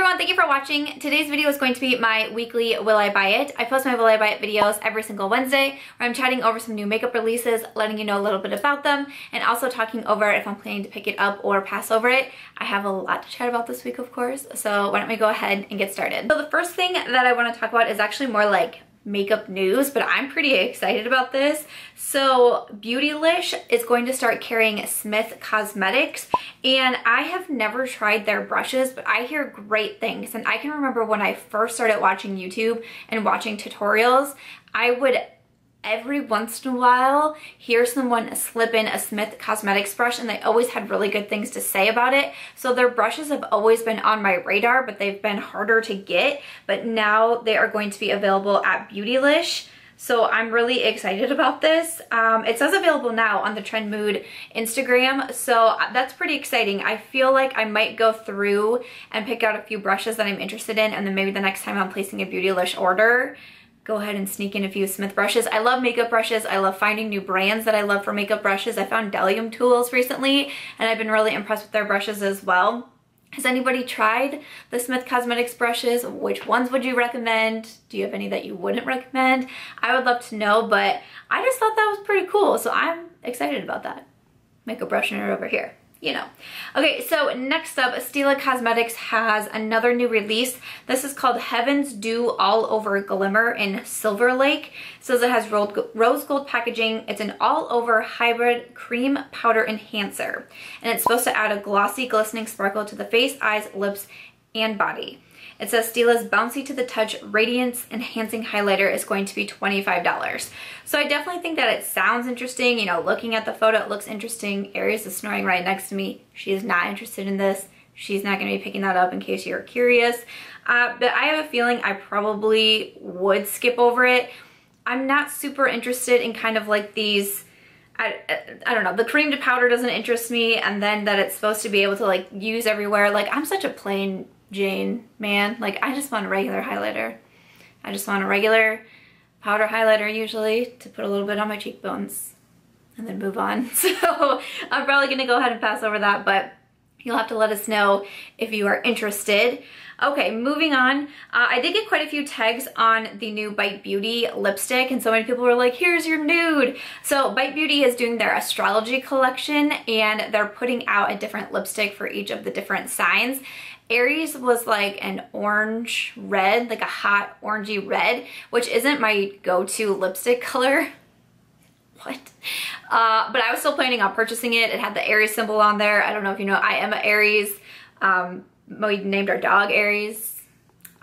everyone, thank you for watching. Today's video is going to be my weekly Will I Buy It. I post my Will I Buy It videos every single Wednesday where I'm chatting over some new makeup releases, letting you know a little bit about them, and also talking over if I'm planning to pick it up or pass over it. I have a lot to chat about this week, of course, so why don't we go ahead and get started. So the first thing that I want to talk about is actually more like makeup news, but I'm pretty excited about this. So Beautylish is going to start carrying Smith Cosmetics, and I have never tried their brushes, but I hear great things. And I can remember when I first started watching YouTube and watching tutorials, I would every once in a while hear someone slip in a Smith Cosmetics brush, and they always had really good things to say about it. So their brushes have always been on my radar, but they've been harder to get. But now they are going to be available at Beautylish. So I'm really excited about this. It says available now on the Trend Mood Instagram, so that's pretty exciting. I feel like I might go through and pick out a few brushes that I'm interested in, and then maybe the next time I'm placing a Beautylish order, go ahead and sneak in a few Smith brushes. I love makeup brushes. I love finding new brands that I love for makeup brushes. I found Delium Tools recently, and I've been really impressed with their brushes as well. Has anybody tried the Smith Cosmetics brushes? Which ones would you recommend? Do you have any that you wouldn't recommend? I would love to know, but I just thought that was pretty cool, so I'm excited about that. Makeup brush nerd over here. You know. Okay, so next up, Stila Cosmetics has another new release. This is called Heaven's Dew All Over Glimmer in Silver Lake. It says it has rose gold packaging. It's an all-over hybrid cream powder enhancer, and it's supposed to add a glossy, glistening sparkle to the face, eyes, lips, and body. It says Stila's bouncy to the touch radiance enhancing highlighter is going to be $25. So I definitely think that it sounds interesting. You know, looking at the photo, it looks interesting. Aries is snoring right next to me. She is not interested in this. She's not going to be picking that up in case you're curious. But I have a feeling I probably would skip over it. I'm not super interested in kind of like these, I don't know, the cream to powder doesn't interest me, and then that it's supposed to be able to like use everywhere. Like, I'm such a plain Jane man. Like, I just want a regular highlighter. I just want a regular powder highlighter usually to put a little bit on my cheekbones and then move on. So I'm probably gonna go ahead and pass over that, but you'll have to let us know if you are interested. Okay, moving on. I did get quite a few tags on the new Bite Beauty lipstick, and so many people were like, here's your nude. So Bite Beauty is doing their astrology collection, and they're putting out a different lipstick for each of the different signs. Aries was like an orange red, like a hot orangey red, which isn't my go-to lipstick color. What? But I was still planning on purchasing it. It had the Aries symbol on there. I don't know if you know, I am an Aries. We named our dog Aries.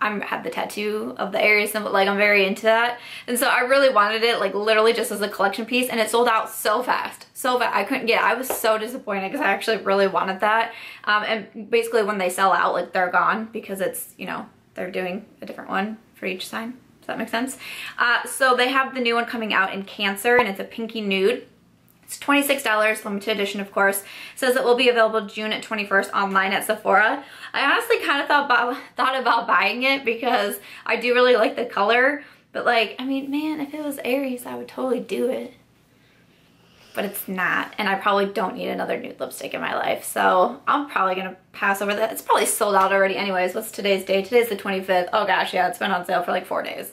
I have the tattoo of the Aries symbol. Like, I'm very into that. And so I really wanted it, like literally just as a collection piece, and it sold out so fast. So fast. I couldn't get it. I was so disappointed because I actually really wanted that. And basically when they sell out, like, they're gone because it's, you know, they're doing a different one for each sign. Does that make sense? So they have the new one coming out in Cancer, and it's a pinky nude. It's $26, limited edition, of course. It says it will be available June 21st online at Sephora. I honestly kind of thought about buying it because I do really like the color. But like, I mean, man, if it was Aries, I would totally do it. But it's not, and I probably don't need another nude lipstick in my life. So I'm probably gonna pass over that. It's probably sold out already anyways. What's today's date? Today's the 25th. Oh gosh, yeah, it's been on sale for like 4 days.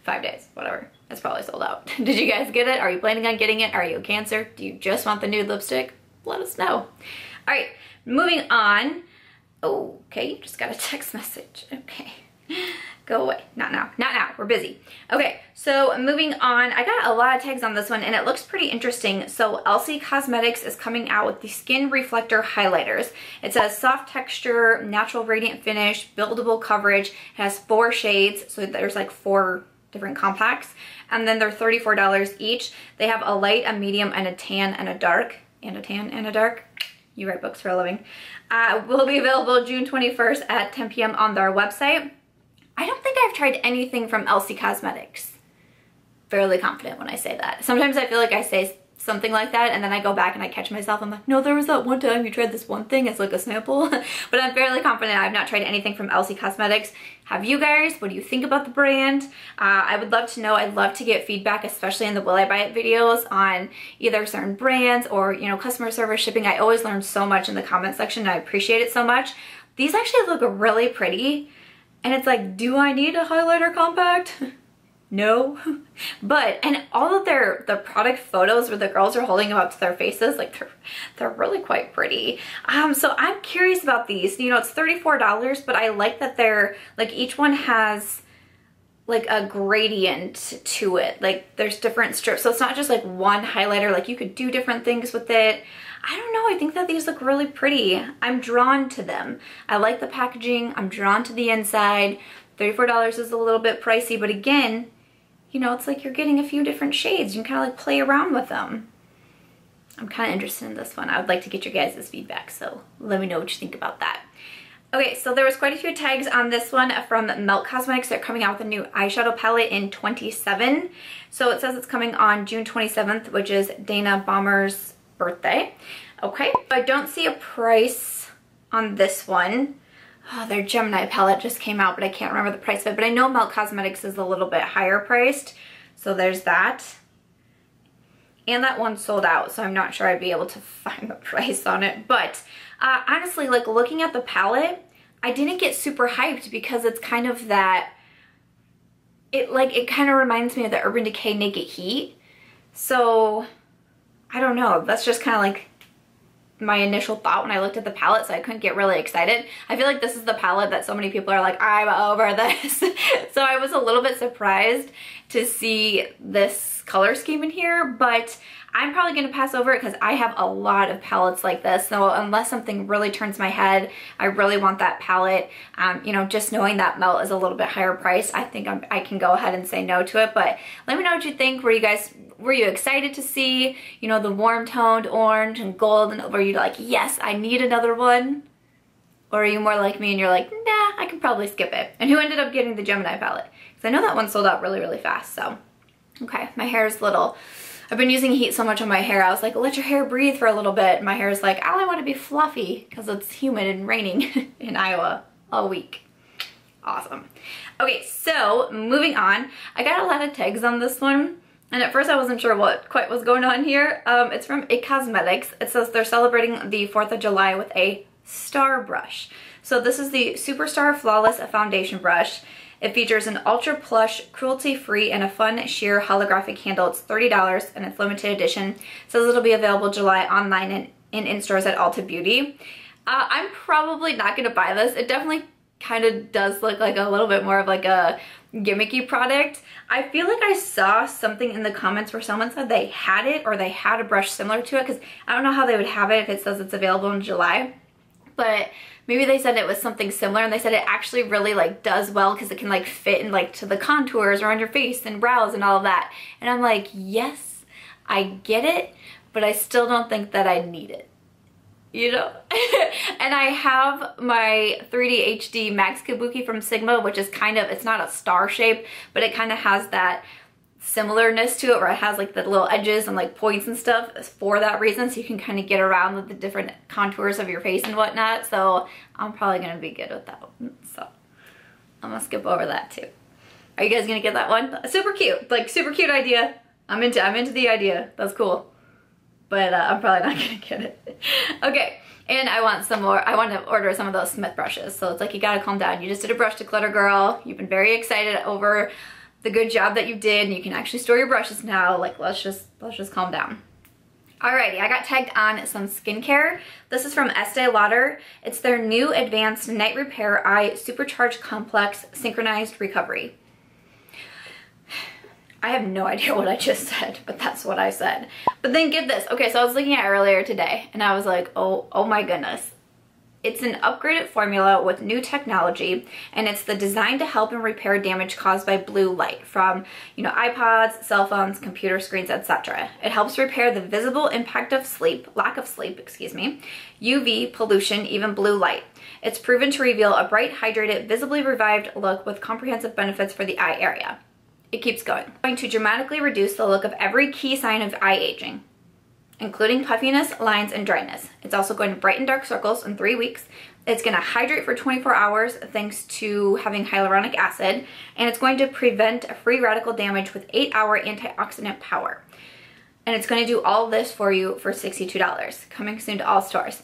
5 days, whatever. It's probably sold out. Did you guys get it? Are you planning on getting it? Are you a Cancer? Do you just want the nude lipstick? Let us know. All right, moving on. Okay, just got a text message. Okay, go away. Not now, not now, we're busy. Okay, so moving on. I got a lot of tags on this one, and it looks pretty interesting. So Elcie Cosmetics is coming out with the Skin Reflector highlighters. It says soft texture, natural radiant finish, buildable coverage. It has 4 shades, so there's like 4 different compacts, and then they're $34 each. They have a light, a medium, and a tan, and a dark, and a tan, and a dark. You write books for a living. Will be available June 21st at 10 p.m. on their website. I don't think I've tried anything from Elcie Cosmetics. Fairly confident when I say that. Sometimes I feel like I say something like that, and then I go back and I catch myself. I'm like, no, there was that one time you tried this one thing as like a sample. But I'm fairly confident I've not tried anything from Elcie Cosmetics. Have you guys? What do you think about the brand? I would love to know. I'd love to get feedback, especially in the Will I Buy It videos, on either certain brands or, you know, customer service, shipping. I always learn so much in the comment section, and I appreciate it so much. These actually look really pretty. And it's like, do I need a highlighter compact? No. But, and all of the product photos where the girls are holding them up to their faces, like they're really quite pretty. So I'm curious about these. You know, it's $34, but I like that they're, like, each one has like a gradient to it. Like there's different strips. So it's not just like one highlighter, like you could do different things with it. I don't know, I think that these look really pretty. I'm drawn to them. I like the packaging, I'm drawn to the inside. $34 is a little bit pricey, but again, you know, it's like you're getting a few different shades. You can kind of like play around with them. I'm kind of interested in this one. I would like to get your guys' feedback, so let me know what you think about that. Okay, so there was quite a few tags on this one from Melt Cosmetics. They're coming out with a new eyeshadow palette in 27. So it says it's coming on June 27th, which is Dana Bomber's birthday. Okay, I don't see a price on this one. Oh, their Gemini palette just came out, but I can't remember the price of it. But I know Melt Cosmetics is a little bit higher priced. So there's that. And that one sold out, so I'm not sure I'd be able to find the price on it. But honestly, like looking at the palette, I didn't get super hyped because it's kind of that, it kind of reminds me of the Urban Decay Naked Heat. So I don't know, that's just kind of like my initial thought when I looked at the palette, so I couldn't get really excited. I feel like this is the palette that so many people are like, I'm over this. So I was a little bit surprised to see this color scheme in here, but I'm probably going to pass over it because I have a lot of palettes like this. So unless something really turns my head, I really want that palette. You know, just knowing that Melt is a little bit higher priced, I think I can go ahead and say no to it. But let me know what you think. Were you excited to see, you know, the warm toned orange and gold, and were you like, yes, I need another one? Or are you more like me and you're like, nah, I can probably skip it? And who ended up getting the Gemini palette? Because I know that one sold out really, really fast. So, okay, my hair is little. I've been using heat so much on my hair. I was like, let your hair breathe for a little bit. My hair is like, I want to be fluffy because it's humid and raining in Iowa all week. Awesome. Okay, so moving on. I got a lot of tags on this one. And at first I wasn't sure what quite was going on here. It's from It Cosmetics. It says they're celebrating the 4th of July with a star brush. So this is the Superstar Flawless Foundation Brush. It features an ultra plush, cruelty-free, and a fun sheer holographic handle. It's $30 and it's limited edition. It says it'll be available July online and in stores at Ulta Beauty. I'm probably not gonna buy this. It definitely kind of does look like a little bit more of like a gimmicky product. I feel like I saw something in the comments where someone said they had it or they had a brush similar to it, because I don't know how they would have it if it says it's available in July. But maybe they said it was something similar, and they said it actually really like does well because it can like fit in like to the contours around your face and brows and all of that. And I'm like, yes, I get it, but I still don't think that I need it. You know? And I have my 3D HD Max Kabuki from Sigma, which is kind of, it's not a star shape, but it kind of has that similarness to it where it has like the little edges and like points and stuff for that reason, so you can kind of get around with the different contours of your face and whatnot. So I'm probably gonna be good with that one. So I'm gonna skip over that too. Are you guys gonna get that one? Super cute, like super cute idea. I'm into the idea. That's cool. But I'm probably not gonna get it. Okay, and I want some more. I want to order some of those Smith brushes. So it's like, you gotta calm down. You just did a brush declutter, girl. You've been very excited over the good job that you did, and you can actually store your brushes now. Like, let's just calm down. Alrighty, I got tagged on some skincare. This is from Estee Lauder. It's their new Advanced Night Repair Eye Supercharged Complex Synchronized Recovery. I have no idea what I just said, but that's what I said. But then get this. Okay, so I was looking at it earlier today, and I was like, oh my goodness. It's an upgraded formula with new technology, and it's designed to help and repair damage caused by blue light from, you know, iPods, cell phones, computer screens, etc. It helps repair the visible impact of lack of sleep, excuse me, UV, pollution, even blue light. It's proven to reveal a bright, hydrated, visibly revived look with comprehensive benefits for the eye area. It keeps going. It's going to dramatically reduce the look of every key sign of eye aging, including puffiness, lines, and dryness. It's also going to brighten dark circles in 3 weeks. It's going to hydrate for 24 hours thanks to having hyaluronic acid, and it's going to prevent free radical damage with 8-hour antioxidant power. And it's going to do all this for you for $62, coming soon to all stores.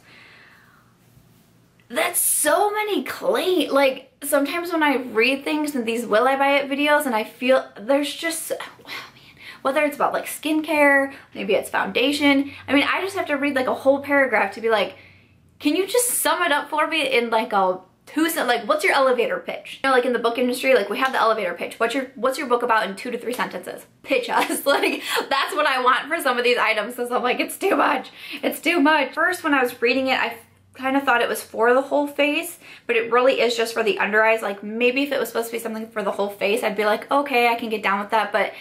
That's so many claims. Like, sometimes when I read things in these Will I Buy It videos and I feel there's just, oh man, whether it's about like skincare, maybe it's foundation. I mean, I just have to read like a whole paragraph to be like, can you just sum it up for me in like a like, what's your elevator pitch? You know, like in the book industry, like we have the elevator pitch. What's your book about in 2 to 3 sentences? Pitch us. Like, that's what I want for some of these items. So I'm like, it's too much. It's too much. First, when I was reading it, I kind of thought it was for the whole face, but it really is just for the under eyes. Like, maybe if it was supposed to be something for the whole face, I'd be like, okay, I can get down with that, but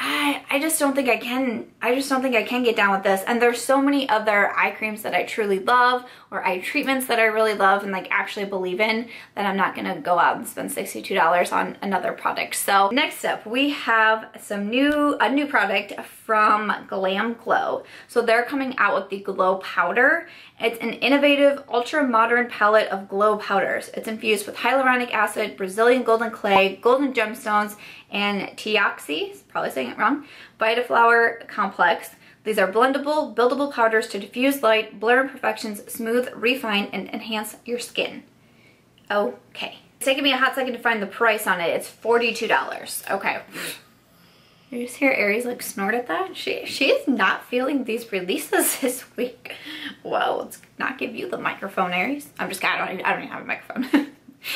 I just don't think I can. I just don't think I can get down with this. And there's so many other eye creams that I truly love, or eye treatments that I really love and like actually believe in, that I'm not gonna go out and spend $62 on another product. So next up, we have a new product from Glam Glow. So they're coming out with the Glow Powder. It's an innovative, ultra-modern palette of glow powders. It's infused with hyaluronic acid, Brazilian golden clay, golden gemstones, and teoxy, probably saying it wrong, vitaflower complex. These are blendable, buildable powders to diffuse light, blur imperfections, smooth, refine, and enhance your skin. Okay. It's taking me a hot second to find the price on it. It's $42. Okay. You just hear Aries like snort at that? She is not feeling these releases this week. Well, let's not give you the microphone, Aries. I'm just kidding. I don't even have a microphone.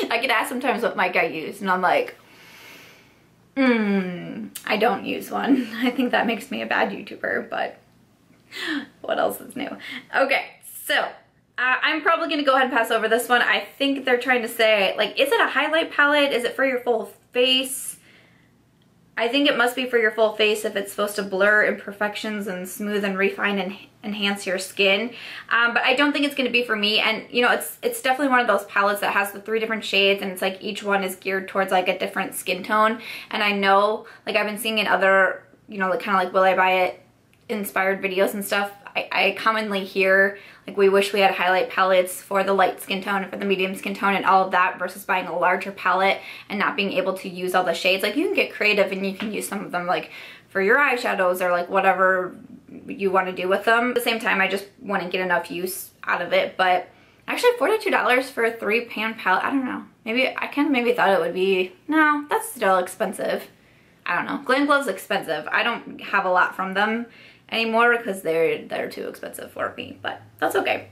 I get asked sometimes what mic I use, and I'm like, I don't use one. I think that makes me a bad YouTuber, but what else is new? Okay, so I'm probably gonna go ahead and pass over this one. I think they're trying to say, like, is it a highlight palette? Is it for your full face? I think it must be for your full face if it's supposed to blur imperfections and smooth and refine and enhance your skin. But I don't think it's going to be for me. And you know, it's definitely one of those palettes that has the 3 different shades, and it's like each one is geared towards like a different skin tone. And I know, like, I've been seeing in other, you know, like kind of like Will I Buy It inspired videos and stuff, I commonly hear like, we wish we had highlight palettes for the light skin tone and for the medium skin tone and all of that, versus buying a larger palette and not being able to use all the shades. Like, you can get creative and you can use some of them like for your eyeshadows or like whatever you want to do with them. At the same time, I just want to get enough use out of it. But actually $42 for a 3-pan palette, I don't know. Maybe I kind of maybe thought it would be, no, that's still expensive. I don't know. Glamglow's expensive. I don't have a lot from them anymore because they're too expensive for me, but that's okay.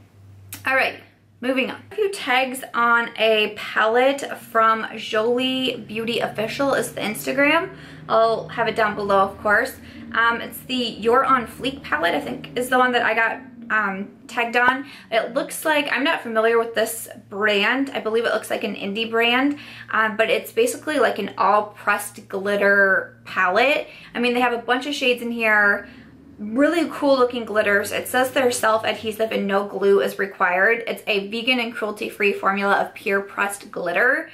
All right, moving on. A few tags on a palette from Jolie Beauty Official is the Instagram. I'll have it down below, of course. It's the You're on Fleek palette, I think is the one that I got tagged on. It looks like, I'm not familiar with this brand. I believe it looks like an indie brand, but it's basically like an all pressed glitter palette. I mean, they have a bunch of shades in here. Really cool looking glitters. It says they're self-adhesive and no glue is required. It's a vegan and cruelty-free formula of pure pressed glitter.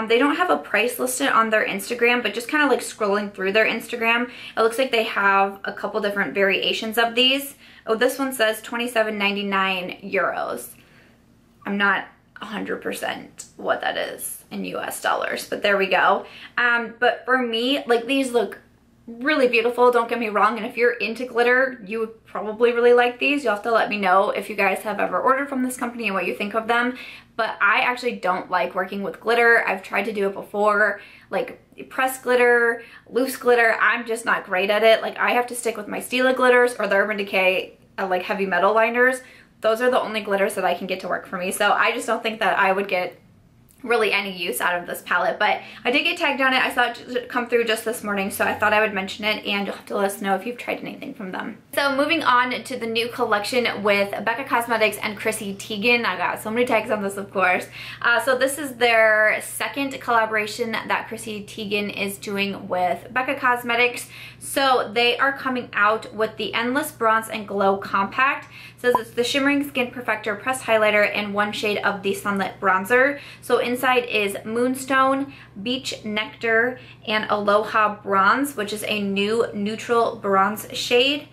They don't have a price listed on their Instagram, but just kind of like scrolling through their Instagram, it looks like they have a couple different variations of these. Oh, this one says 27.99 euros. I'm not 100% what that is in US dollars, but there we go. But for me, like, these look really beautiful, don't get me wrong, and if you're into glitter, you would probably really like these. You'll have to let me know if you guys have ever ordered from this company and what you think of them. But I actually don't like working with glitter. I've tried to do it before, like pressed glitter, loose glitter. I'm just not great at it. Like, I have to stick with my Stila glitters or the Urban Decay like heavy metal liners. Those are the only glitters that I can get to work for me. So I just don't think that I would get really any use out of this palette, but I did get tagged on it. I saw it come through just this morning, so I thought I would mention it, and you'll have to let us know if you've tried anything from them. So moving on to the new collection with Becca Cosmetics and Chrissy Teigen. I got so many tags on this, of course. So this is their second collaboration that Chrissy Teigen is doing with Becca Cosmetics. So they are coming out with the Endless Bronze and Glow Compact. It says it's the Shimmering Skin Perfector Pressed Highlighter and 1 shade of the Sunlit Bronzer. So inside is Moonstone, Beach Nectar, and Aloha Bronze, which is a new neutral bronze shade.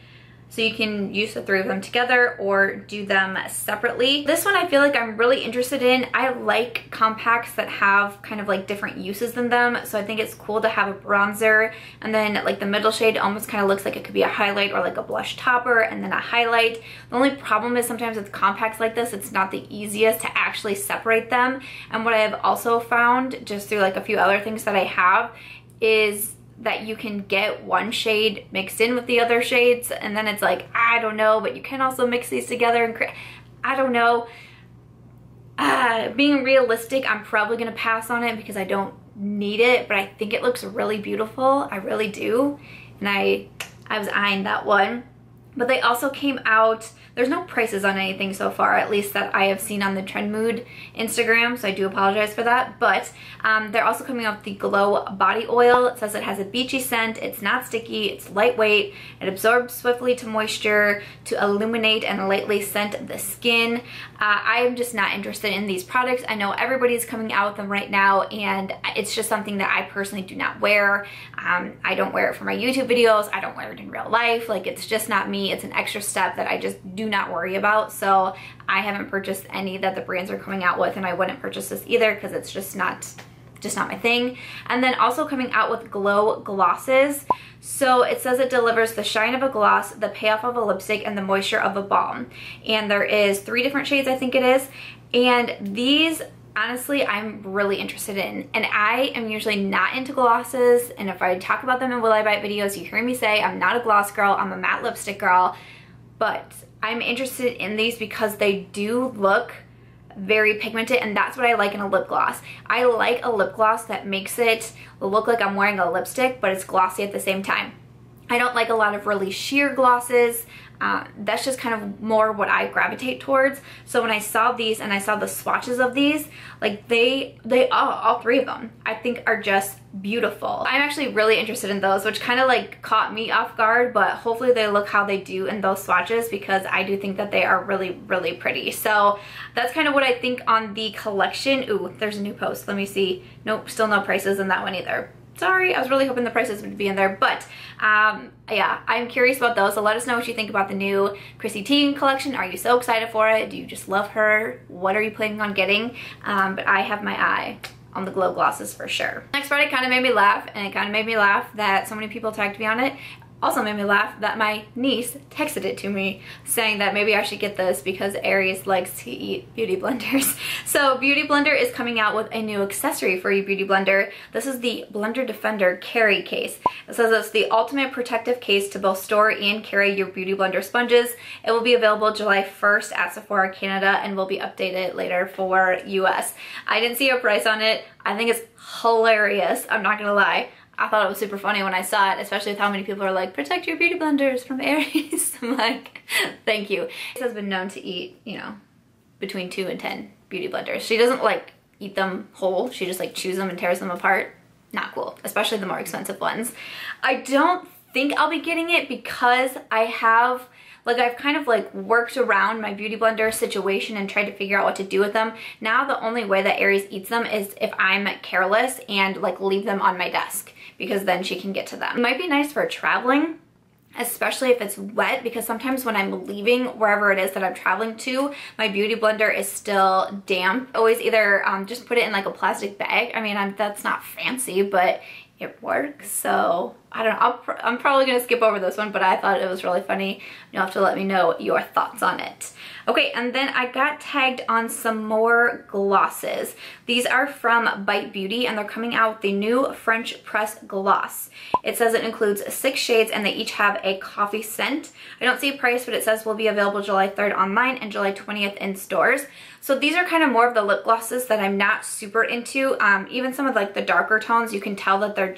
So you can use the 3 of them together or do them separately. This one I feel like I'm really interested in. I like compacts that have kind of like different uses than them. So I think it's cool to have a bronzer, and then like the middle shade almost kind of looks like it could be a highlight or like a blush topper and then a highlight. The only problem is sometimes with compacts like this, it's not the easiest to actually separate them. And what I have also found just through like a few other things that I have is that you can get one shade mixed in with the other shades, and then it's like, I don't know, but you can also mix these together and I don't know. Being realistic, I'm probably gonna pass on it because I don't need it, but I think it looks really beautiful. I really do. And I was eyeing that one. But they also came out, there's no prices on anything so far, at least that I have seen on the Trend Mood Instagram, so I do apologize for that. But they're also coming out with the Glow Body Oil. It says it has a beachy scent, it's not sticky, it's lightweight, it absorbs swiftly to moisture to illuminate and lightly scent the skin. I am just not interested in these products. I know everybody's coming out with them right now, and it's just something that I personally do not wear. I don't wear it for my YouTube videos, I don't wear it in real life. Like, it's just not me. It's an extra step that I just do not worry about. So I haven't purchased any that the brands are coming out with, and I wouldn't purchase this either because it's just not my thing. And then also coming out with Glow glosses. So it says it delivers the shine of a gloss, the payoff of a lipstick, and the moisture of a balm. And there is 3 different shades, I think it is. And these, honestly, I'm really interested in. And I am usually not into glosses, and if I talk about them in Will I Buy It videos, you hear me say I'm not a gloss girl, I'm a matte lipstick girl. But I'm interested in these because they do look very pigmented, and that's what I like in a lip gloss. I like a lip gloss that makes it look like I'm wearing a lipstick, but it's glossy at the same time. I don't like a lot of really sheer glosses. That's just kind of more what I gravitate towards. So when I saw these and I saw the swatches of these, like all 3 of them, I think are just beautiful. I'm actually really interested in those, which kind of like caught me off guard, but hopefully they look how they do in those swatches, because I do think that they are really, really pretty. So that's kind of what I think on the collection. Ooh, there's a new post. Let me see. Nope, still no prices in that one either. Sorry, I was really hoping the prices would be in there, but yeah, I'm curious about those. So let us know what you think about the new Chrissy Teigen collection. Are you so excited for it? Do you just love her? What are you planning on getting? But I have my eye on the Glow glosses for sure. Next product kind of made me laugh, and it kind of made me laugh that so many people tagged me on it. Also made me laugh that my niece texted it to me saying that maybe I should get this because Aries likes to eat beauty blenders. So Beauty Blender is coming out with a new accessory for your beauty blender. This is the Blender Defender Carry Case. It says it's the ultimate protective case to both store and carry your beauty blender sponges. It will be available July 1st at Sephora Canada and will be updated later for US. I didn't see a price on it. I think it's hilarious, I'm not gonna lie. I thought it was super funny when I saw it, especially with how many people are like, protect your beauty blenders from Aries. I'm like, thank you. She has been known to eat, you know, between 2 and 10 beauty blenders. She doesn't like eat them whole. She just like chews them and tears them apart. Not cool, especially the more expensive ones. I don't think I'll be getting it because I've kind of like worked around my beauty blender situation and tried to figure out what to do with them. Now the only way that Aries eats them is if I'm careless and like leave them on my desk, because then she can get to them. It might be nice for traveling, especially if it's wet, because sometimes when I'm leaving wherever it is that I'm traveling to, my beauty blender is still damp. Always either just put it in like a plastic bag. I mean, that's not fancy, but it works. So I don't know, I'm probably gonna skip over this one, but I thought it was really funny. You'll have to let me know your thoughts on it. Okay, and then I got tagged on some more glosses. These are from Bite Beauty, and they're coming out with the new French Press Gloss. It says it includes 6 shades, and they each have a coffee scent. I don't see a price, but it says will be available July 3rd online and July 20th in stores. So these are kind of more of the lip glosses that I'm not super into. Even some of like the darker tones, you can tell that they're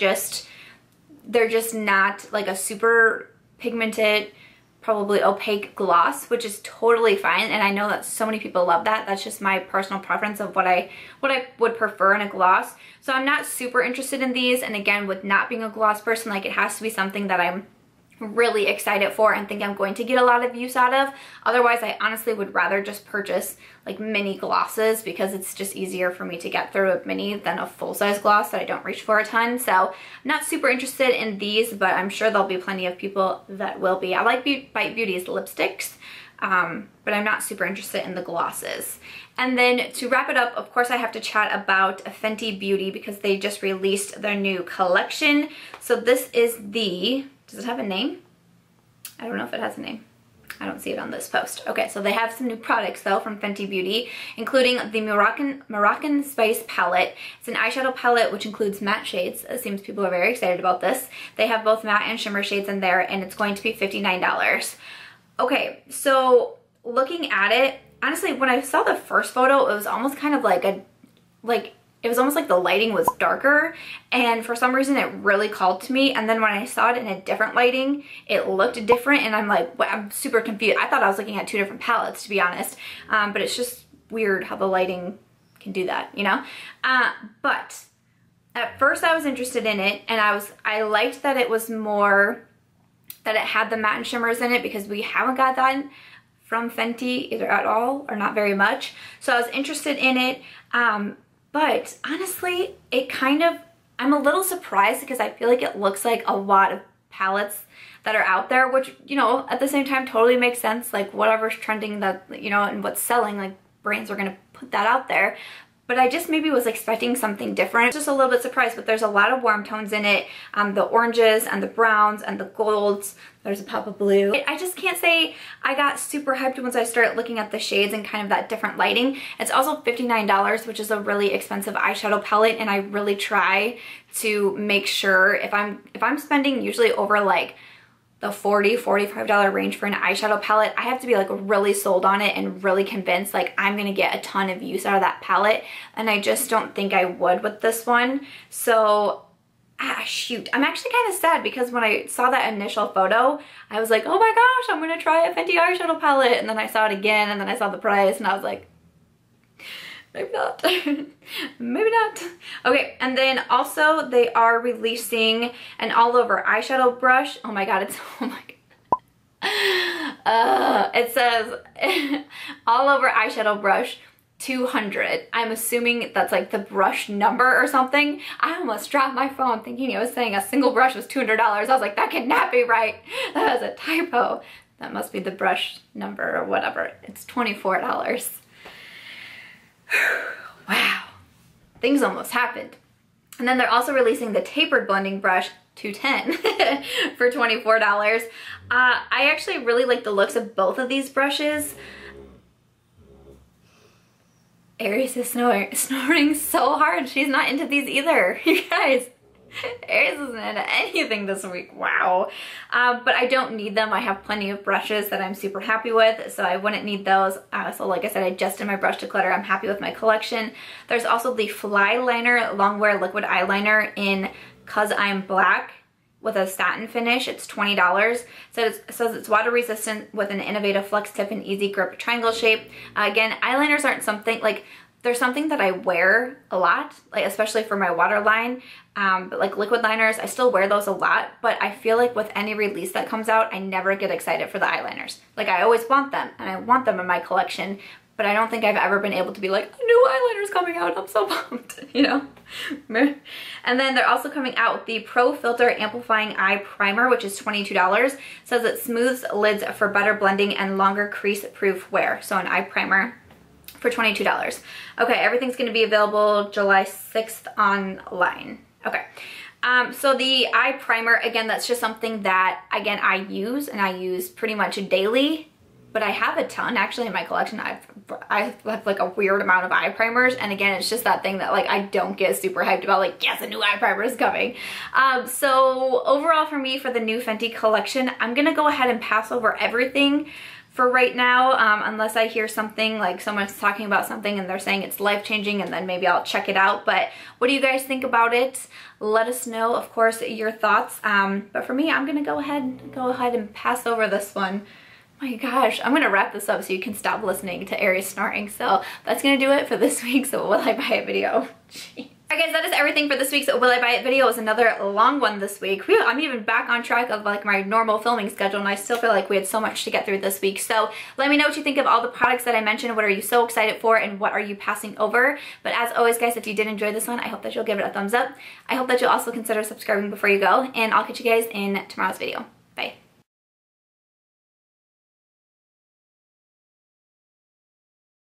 just not like a super pigmented, probably opaque gloss, which is totally fine. And I know that so many people love that. That's just my personal preference of what I would prefer in a gloss. So I'm not super interested in these. And again, with not being a gloss person, like it has to be something that I'm really excited for and think I'm going to get a lot of use out of. Otherwise, I honestly would rather just purchase like mini glosses because it's just easier for me to get through a mini than a full-size gloss that I don't reach for a ton. So I'm not super interested in these, but I'm sure there'll be plenty of people that will be. I like Bite Beauty's lipsticks, but I'm not super interested in the glosses. And then to wrap it up, of course, I have to chat about Fenty Beauty because they just released their new collection. So this is the, does it have a name? I don't know if it has a name. I don't see it on this post. Okay, so they have some new products though from Fenty Beauty, including the Moroccan Spice palette. It's an eyeshadow palette which includes matte shades. It seems people are very excited about this. They have both matte and shimmer shades in there, and it's going to be $59. Okay, so looking at it, honestly, when I saw the first photo, it was almost kind of like it was almost like the lighting was darker, and for some reason it really called to me. And then when I saw it in a different lighting, it looked different, and I'm like, I'm super confused. I thought I was looking at two different palettes, to be honest, but it's just weird how the lighting can do that, you know? But at first I was interested in it, and I liked that it was more, that it had the matte and shimmers in it, because we haven't got that from Fenty either at all or not very much. So I was interested in it. But honestly, it kind of, I'm a little surprised because I feel like it looks like a lot of palettes that are out there, which, you know, at the same time totally makes sense. Like whatever's trending, that, you know, and what's selling, like brands are gonna put that out there. But I just maybe was expecting something different. Just a little bit surprised, but there's a lot of warm tones in it. The oranges and the browns and the golds. There's a pop of blue. I just can't say I got super hyped once I started looking at the shades and kind of that different lighting. It's also $59, which is a really expensive eyeshadow palette, and I really try to make sure if I'm spending usually over like the $40, $45 range for an eyeshadow palette, I have to be like really sold on it and really convinced like I'm gonna get a ton of use out of that palette, and I just don't think I would with this one. So shoot, I'm actually kind of sad because when I saw that initial photo, I was like, oh my gosh, I'm gonna try a Fenty eyeshadow palette, and then I saw it again, and then I saw the price, and I was like, maybe not. Maybe not. Okay, and then also they are releasing an all-over eyeshadow brush. Oh my god, it's, oh my god. It says all-over eyeshadow brush 200. I'm assuming that's like the brush number or something. I almost dropped my phone thinking it was saying a single brush was $200. I was like, that cannot be right. That was a typo. That must be the brush number or whatever. It's $24. Wow, things almost happened. And then they're also releasing the Tapered blending brush 210 for $24. I actually really like the looks of both of these brushes. Aries is snoring so hard. She's not into these either, you guys. Aries isn't into anything this week, wow. But I don't need them. I have plenty of brushes that I'm super happy with, so I wouldn't need those. So like I said, I just did my brush declutter. I'm happy with my collection. There's also the Fly Liner Longwear Liquid Eyeliner in Cause I'm Black with a satin finish. It's $20. So it says it's water resistant with an innovative flex tip and easy grip triangle shape. Again, eyeliners aren't something, like, they're something that I wear a lot, like especially for my waterline, but like liquid liners, I still wear those a lot, but I feel like with any release that comes out, I never get excited for the eyeliners. Like I always want them, and I want them in my collection, but I don't think I've ever been able to be like, a new eyeliner's coming out, I'm so pumped, you know? And then they're also coming out with the Pro Filter Amplifying Eye Primer, which is $22. It says it smooths lids for better blending and longer crease-proof wear. So an eye primer for $22. Okay, everything's gonna be available July 6th online. Okay, so the eye primer, again, that's just something that, again, I use, and I use pretty much daily, but I have a ton actually in my collection. I have like a weird amount of eye primers, and again, it's just that thing that like I don't get super hyped about, like, yes, a new eye primer is coming. So overall for me, for the new Fenty collection, I'm gonna go ahead and pass over everything for right now, unless I hear something, like someone's talking about something and they're saying it's life-changing, and then maybe I'll check it out. But what do you guys think about it? Let us know, of course, your thoughts. But for me, I'm gonna go ahead and pass over this one. My gosh, I'm gonna wrap this up so you can stop listening to Aries snoring. So that's gonna do it for this week's Will I Buy It video. Jeez. Alright guys, that is everything for this week's Will I Buy It video. It was another long one this week. Whew, I'm even back on track of like my normal filming schedule, and I still feel like we had so much to get through this week. So let me know what you think of all the products that I mentioned. What are you so excited for, and what are you passing over? But as always guys, if you did enjoy this one, I hope that you'll give it a thumbs up. I hope that you'll also consider subscribing before you go, and I'll catch you guys in tomorrow's video.